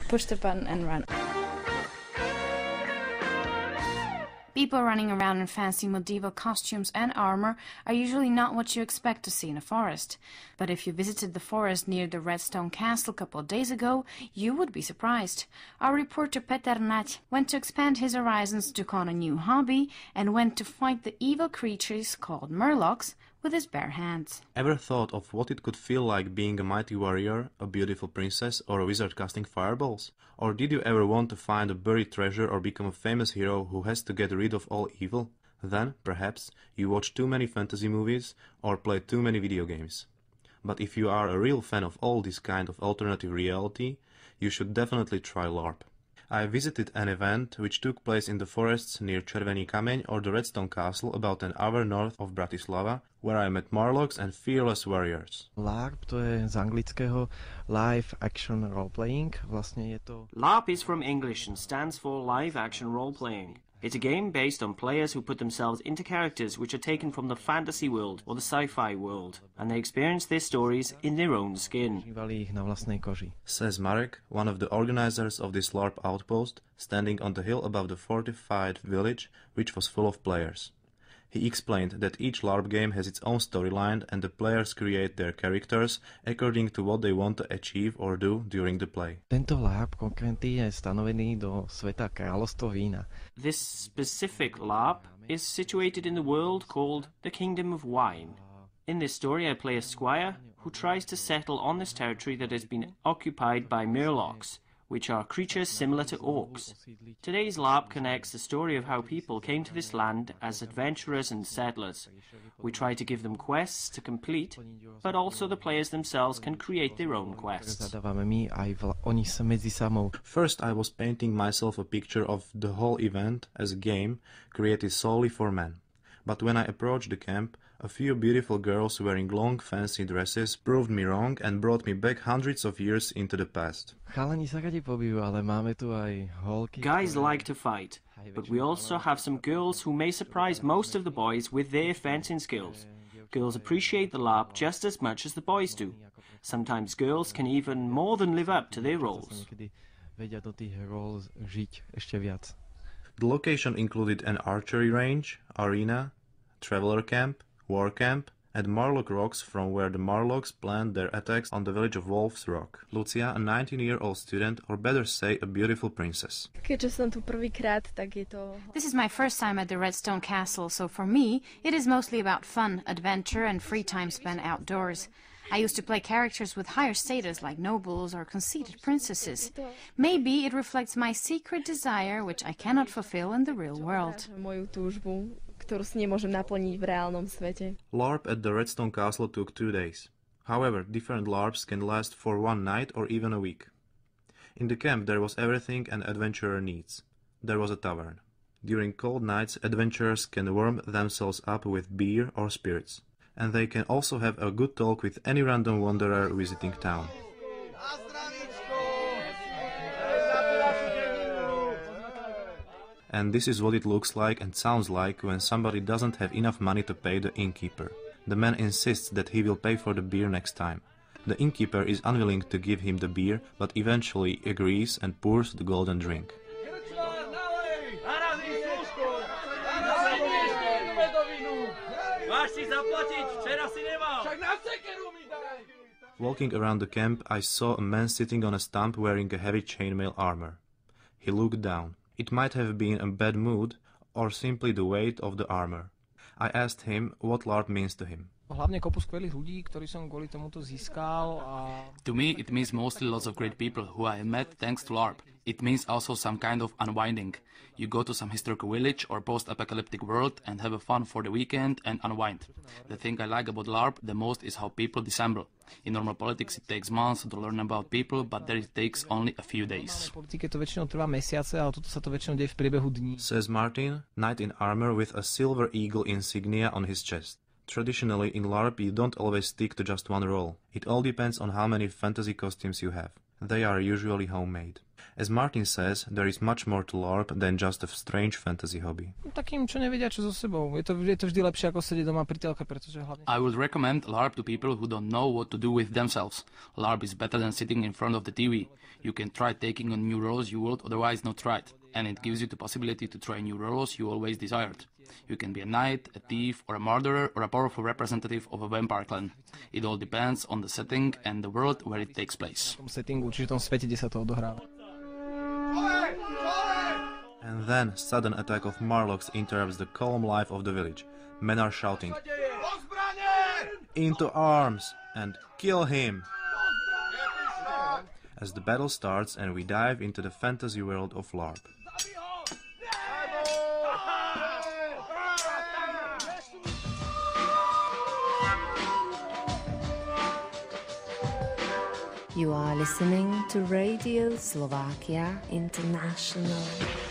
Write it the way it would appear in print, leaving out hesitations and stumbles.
push the button and run. People running around in fancy medieval costumes and armor are usually not what you expect to see in a forest. But if you visited the forest near the Redstone Castle a couple of days ago, you would be surprised. Our reporter Peter Nať went to expand his horizons, took on a new hobby, and went to fight the evil creatures called murlocs with his bare hands. Ever thought of what it could feel like being a mighty warrior, a beautiful princess, or a wizard casting fireballs? Or did you ever want to find a buried treasure or become a famous hero who has to get rid of all evil? Then, perhaps, you watch too many fantasy movies or play too many video games. But if you are a real fan of all this kind of alternative reality, you should definitely try LARP. I visited an event which took place in the forests near Červený kameň or the Redstone Castle about an hour north of Bratislava, where I met Murlocs and fearless warriors. LARP to je z anglického Live Action Role Playing. Vlastne je to... LARP is from English and stands for Live Action Role Playing. It's a game based on players who put themselves into characters which are taken from the fantasy world or the sci-fi world, and they experience their stories in their own skin. Says Marek, one of the organizers of this LARP outpost, standing on the hill above the fortified village, which was full of players. He explained that each LARP game has its own storyline and the players create their characters according to what they want to achieve or do during the play. Tento LARP konkrétny je stanovený do sveta kráľovstva vína. This specific LARP is situated in the world called the Kingdom of Wine. In this story I play a squire who tries to settle on this territory that has been occupied by murlocs, which are creatures similar to orcs. Today's LARP connects the story of how people came to this land as adventurers and settlers. We try to give them quests to complete, but also the players themselves can create their own quests. First I was painting myself a picture of the whole event as a game created solely for men. But when I approached the camp, a few beautiful girls wearing long fancy dresses proved me wrong and brought me back hundreds of years into the past. Guys like to fight, but we also have some girls who may surprise most of the boys with their fencing skills. Girls appreciate the LARP just as much as the boys do. Sometimes girls can even more than live up to their roles. The location included an archery range, arena, traveler camp, war camp, and Murloc Rocks, from where the Murlocs planned their attacks on the village of Wolf's Rock. Lucia, a 19-year-old student, or better say a beautiful princess. This is my first time at the Redstone Castle, so for me it is mostly about fun, adventure and free time spent outdoors. I used to play characters with higher status like nobles or conceited princesses. Maybe it reflects my secret desire which I cannot fulfill in the real world. LARP at the Redstone Castle took 2 days. However, different LARPs can last for 1 night or even a week. In the camp there was everything an adventurer needs. There was a tavern. During cold nights, adventurers can warm themselves up with beer or spirits. And they can also have a good talk with any random wanderer visiting town. And this is what it looks like and sounds like when somebody doesn't have enough money to pay the innkeeper. The man insists that he will pay for the beer next time. The innkeeper is unwilling to give him the beer, but eventually agrees and pours the golden drink. Walking around the camp, I saw a man sitting on a stump wearing a heavy chainmail armor. He looked down. It might have been a bad mood, or simply the weight of the armor. I asked him what LARP means to him. To me, it means mostly lots of great people who I have met thanks to LARP. It means also some kind of unwinding. You go to some historical village or post-apocalyptic world and have a fun for the weekend and unwind. The thing I like about LARP the most is how people dissemble. In normal politics it takes months to learn about people, but there it takes only a few days. Says Martin, knight in armor with a silver eagle insignia on his chest. Traditionally in LARP you don't always stick to just one role. It all depends on how many fantasy costumes you have. They are usually homemade. As Martin says, there is much more to LARP than just a strange fantasy hobby. Takým, čo nevedia, čo so sebou. Je to vždy lepšie, ako sedieť doma pri telke, pretože hlavne... I would recommend LARP to people who don't know what to do with themselves. LARP is better than sitting in front of the TV. You can try taking on new roles you would otherwise not try. And it gives you the possibility to try new roles you always desired. You can be a knight, a thief, or a murderer, or a powerful representative of a vampire clan. It all depends on the setting and the world where it takes place. V tom settingu, čiže v tom svete, kde sa to odohráva. And then sudden attack of Marlocks interrupts the calm life of the village. Men are shouting, "Into arms!" and "Kill him!" As the battle starts and we dive into the fantasy world of LARP. You are listening to Radio Slovakia International.